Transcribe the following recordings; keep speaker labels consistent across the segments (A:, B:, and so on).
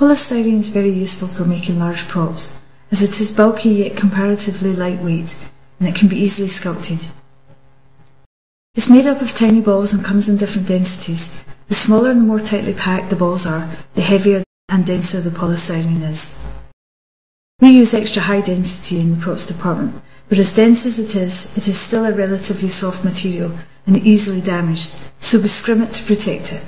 A: Polystyrene is very useful for making large props, as it is bulky yet comparatively lightweight, and it can be easily sculpted. It's made up of tiny balls and comes in different densities. The smaller and the more tightly packed the balls are, the heavier and denser the polystyrene is. We use extra high density in the props department, but as dense as it is still a relatively soft material and easily damaged, so we scrim it to protect it.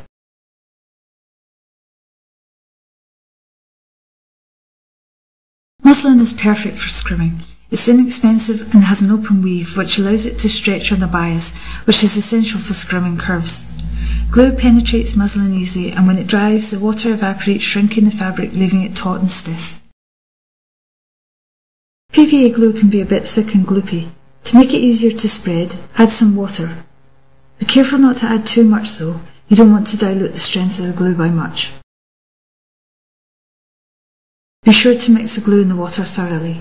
A: Muslin is perfect for scrimming. It's inexpensive and has an open weave which allows it to stretch on the bias, which is essential for scrimming curves. Glue penetrates muslin easily, and when it dries, the water evaporates, shrinking the fabric, leaving it taut and stiff. PVA glue can be a bit thick and gloopy. To make it easier to spread, add some water. Be careful not to add too much though. You don't want to dilute the strength of the glue by much. Be sure to mix the glue in the water thoroughly.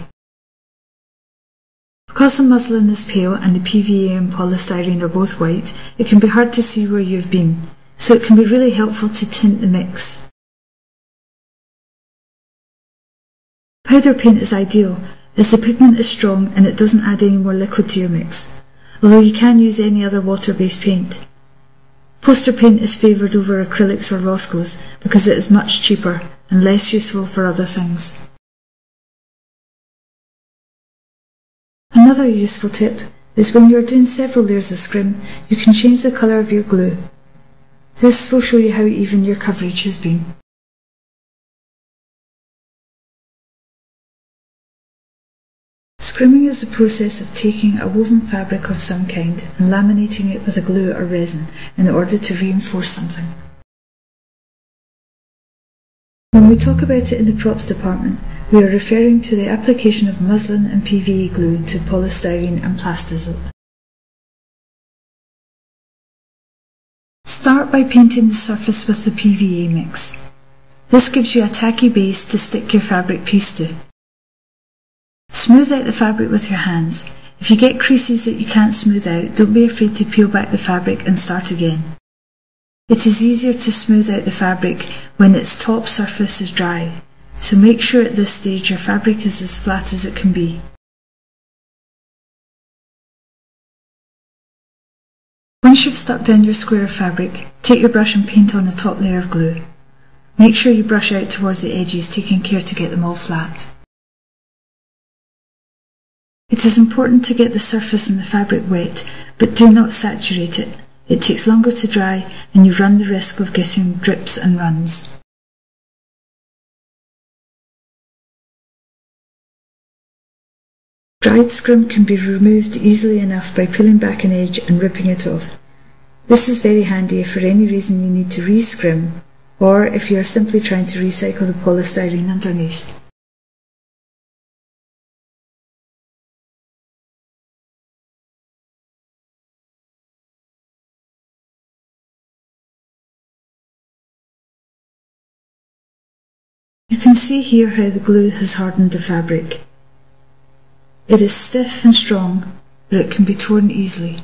A: Because the muslin is pale and the PVA and polystyrene are both white, it can be hard to see where you've been, so it can be really helpful to tint the mix. Powder paint is ideal, as the pigment is strong and it doesn't add any more liquid to your mix, although you can use any other water-based paint. Poster paint is favoured over acrylics or Roscoe's because it is much cheaper and less useful for other things. Another useful tip is when you are doing several layers of scrim, you can change the colour of your glue. This will show you how even your coverage has been. Scrimming is the process of taking a woven fabric of some kind and laminating it with a glue or resin in order to reinforce something. When we talk about it in the props department, we are referring to the application of muslin and PVA glue to polystyrene and plastizote. Start by painting the surface with the PVA mix. This gives you a tacky base to stick your fabric piece to. Smooth out the fabric with your hands. If you get creases that you can't smooth out, don't be afraid to peel back the fabric and start again. It is easier to smooth out the fabric when its top surface is dry, so make sure at this stage your fabric is as flat as it can be. Once you've stuck down your square of fabric, take your brush and paint on the top layer of glue. Make sure you brush out towards the edges, taking care to get them all flat. It is important to get the surface and the fabric wet, but do not saturate it. It takes longer to dry and you run the risk of getting drips and runs. Dried scrim can be removed easily enough by peeling back an edge and ripping it off. This is very handy if for any reason you need to re-scrim, or if you are simply trying to recycle the polystyrene underneath. You can see here how the glue has hardened the fabric. It is stiff and strong, but it can be torn easily.